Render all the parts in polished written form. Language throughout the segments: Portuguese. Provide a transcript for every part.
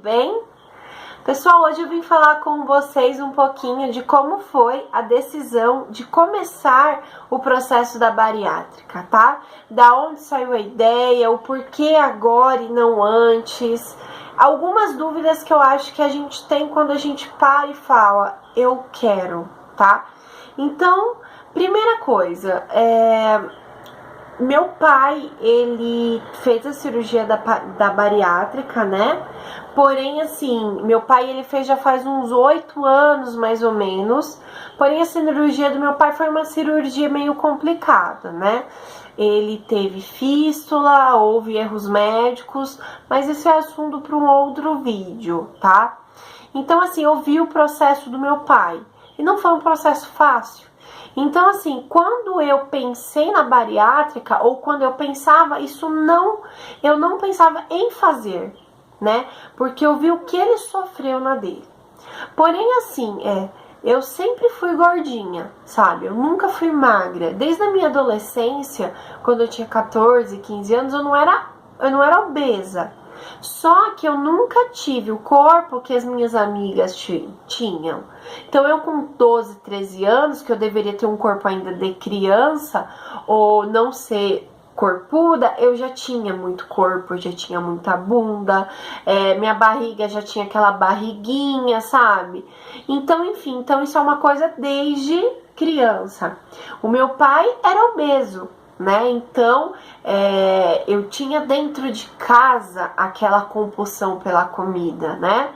bem? Pessoal, hoje eu vim falar com vocês um pouquinho de como foi a decisão de começar o processo da bariátrica, tá? Da onde saiu a ideia, o porquê agora e não antes. Algumas dúvidas que eu acho que a gente tem quando a gente para e fala, eu quero, tá? Então, primeira coisa, meu pai, ele fez a cirurgia da bariátrica, né? Porém, assim, meu pai, ele fez já faz uns 8 anos, mais ou menos. Porém, a cirurgia do meu pai foi uma cirurgia meio complicada, né? Ele teve fístula, houve erros médicos, mas esse é assunto para um outro vídeo, tá? Então, assim, eu vi o processo do meu pai. E não foi um processo fácil. Então, assim, quando eu pensei na bariátrica, ou quando eu pensava, eu não pensava em fazer, né? Porque eu vi o que ele sofreu na dele. Porém, assim, eu sempre fui gordinha, sabe? Eu nunca fui magra. Desde a minha adolescência, quando eu tinha 14, 15 anos, eu não era obesa. Só que eu nunca tive o corpo que as minhas amigas tinham. Então eu com 12, 13 anos, que eu deveria ter um corpo ainda de criança, ou não ser corpuda, eu já tinha muito corpo, já tinha muita bunda, minha barriga já tinha aquela barriguinha, sabe? Então, enfim, então isso é uma coisa desde criança. O meu pai era obeso, né? Então, eu tinha dentro de casa aquela compulsão pela comida, né?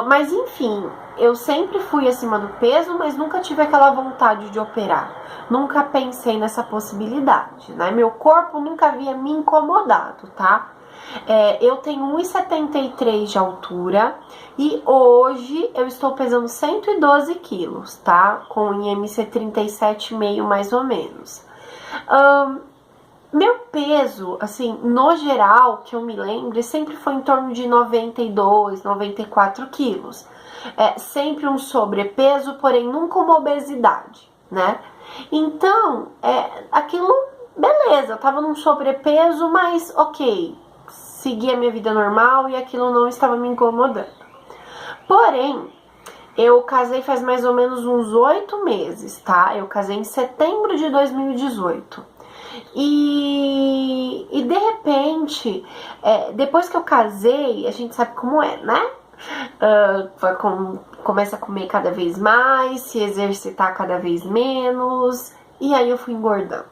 Mas enfim, eu sempre fui acima do peso, mas nunca tive aquela vontade de operar. Nunca pensei nessa possibilidade, né? Meu corpo nunca havia me incomodado, tá? Eu tenho 1,73 de altura e hoje eu estou pesando 112 quilos, tá? Com IMC 37,5 mais ou menos. Meu peso, assim, no geral, que eu me lembro, sempre foi em torno de 92, 94 quilos. Sempre um sobrepeso, porém nunca uma obesidade, né? Então, aquilo, beleza, eu tava num sobrepeso, mas ok, segui a minha vida normal e aquilo não estava me incomodando. Porém, eu casei faz mais ou menos uns 8 meses, tá? Eu casei em setembro de 2018. E de repente, depois que eu casei, a gente sabe como é, né? Começa a comer cada vez mais, se exercitar cada vez menos, e aí eu fui engordando,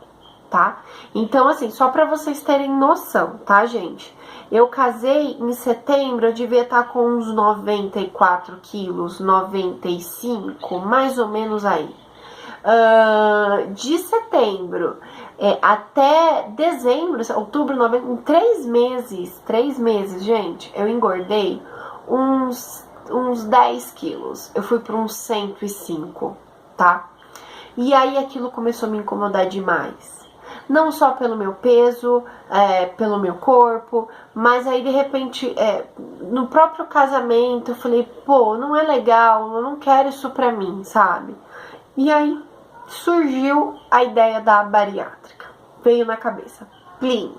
tá? Então, assim, só pra vocês terem noção, tá, gente? Eu casei em setembro, eu devia estar com uns 94 quilos, 95, mais ou menos aí. De setembro até dezembro, outubro, novembro, em 3 meses, gente, eu engordei uns 10 quilos. Eu fui para uns 105, tá? E aí aquilo começou a me incomodar demais. Não só pelo meu peso, pelo meu corpo, mas aí de repente, no próprio casamento, eu falei, pô, não é legal, eu não quero isso pra mim, sabe? E aí surgiu a ideia da bariátrica. Veio na cabeça. Plim.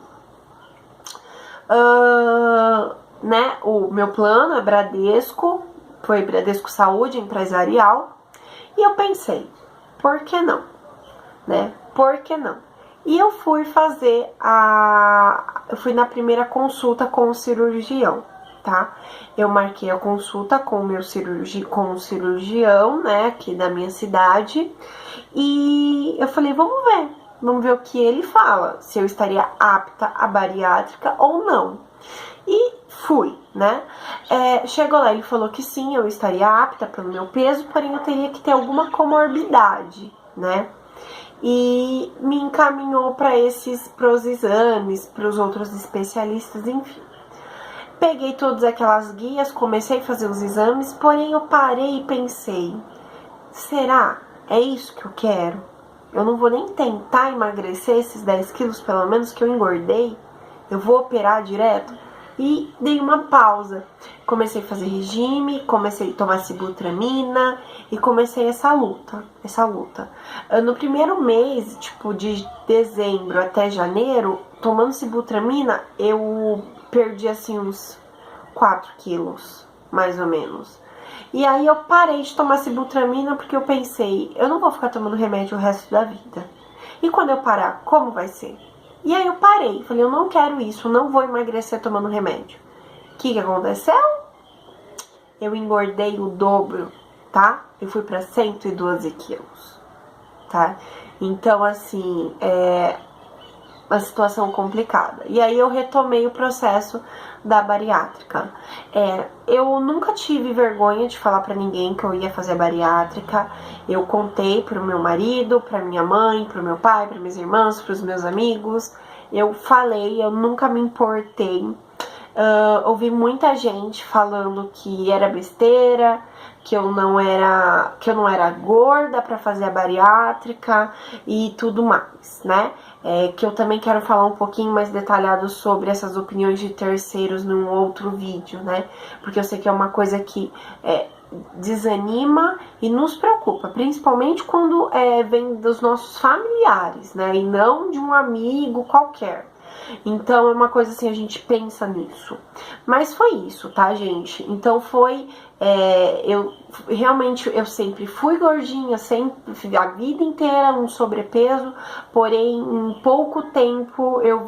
Né? O meu plano é Bradesco. Foi Bradesco Saúde Empresarial. E eu pensei, por que não? Né? Por que não? E eu fui fazer eu fui na primeira consulta com o cirurgião, tá? Eu marquei a consulta com o cirurgião, né, aqui da minha cidade. E eu falei, vamos ver o que ele fala, se eu estaria apta à bariátrica ou não. E fui, né? Chegou lá, ele falou que sim, eu estaria apta pelo meu peso, porém eu teria que ter alguma comorbidade, né? E me encaminhou para os exames, para os outros especialistas, enfim. Peguei todas aquelas guias, comecei a fazer os exames, porém eu parei e pensei, será? É isso que eu quero? Eu não vou nem tentar emagrecer esses 10 quilos, pelo menos, que eu engordei. Eu vou operar direto? E dei uma pausa. Comecei a fazer regime, comecei a tomar sibutramina e comecei essa luta. No primeiro mês, tipo, de dezembro até janeiro, tomando sibutramina, eu perdi, assim, uns 4 quilos, mais ou menos. E aí eu parei de tomar sibutramina porque eu pensei, eu não vou ficar tomando remédio o resto da vida. E quando eu parar, como vai ser? E aí eu parei, falei, eu não quero isso, não vou emagrecer tomando remédio. O que aconteceu? Eu engordei o dobro, tá? Eu fui pra 112 quilos, tá? Então, assim, é uma situação complicada. E aí eu retomei o processo da bariátrica. Eu nunca tive vergonha de falar pra ninguém que eu ia fazer a bariátrica. Eu contei pro meu marido, pra minha mãe, pro meu pai, pra minhas irmãs, pros meus amigos. Eu falei, eu nunca me importei. Ouvi muita gente falando que era besteira, que eu não era gorda pra fazer a bariátrica e tudo mais, né? Que eu também quero falar um pouquinho mais detalhado sobre essas opiniões de terceiros num outro vídeo, né? Porque eu sei que é uma coisa que desanima e nos preocupa, principalmente quando vem dos nossos familiares, né? E não de um amigo qualquer. Então é uma coisa assim, a gente pensa nisso. Mas foi isso, tá, gente? Então foi... eu sempre fui gordinha, sempre, a vida inteira um sobrepeso, porém em pouco tempo eu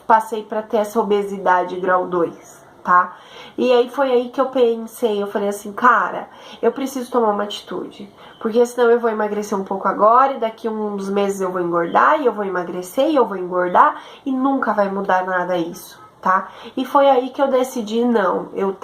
passei pra ter essa obesidade grau 2, tá? E aí foi aí que eu pensei, eu falei assim, cara, eu preciso tomar uma atitude, porque senão eu vou emagrecer um pouco agora e daqui uns meses eu vou engordar e eu vou emagrecer e eu vou engordar e nunca vai mudar nada isso, tá? E foi aí que eu decidi, não, eu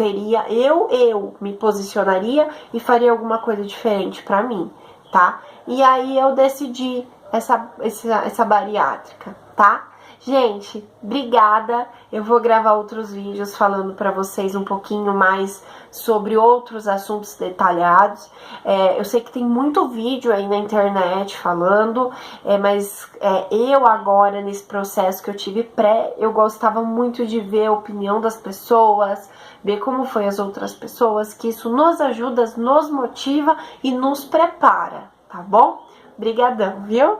me posicionaria e faria alguma coisa diferente pra mim, tá? E aí eu decidi essa bariátrica, tá? Gente, obrigada. Eu vou gravar outros vídeos falando pra vocês um pouquinho mais sobre outros assuntos detalhados. Eu sei que tem muito vídeo aí na internet falando, mas eu agora, nesse processo que eu tive eu gostava muito de ver a opinião das pessoas, ver como foi as outras pessoas, que isso nos ajuda, nos motiva e nos prepara, tá bom? Obrigadão, viu?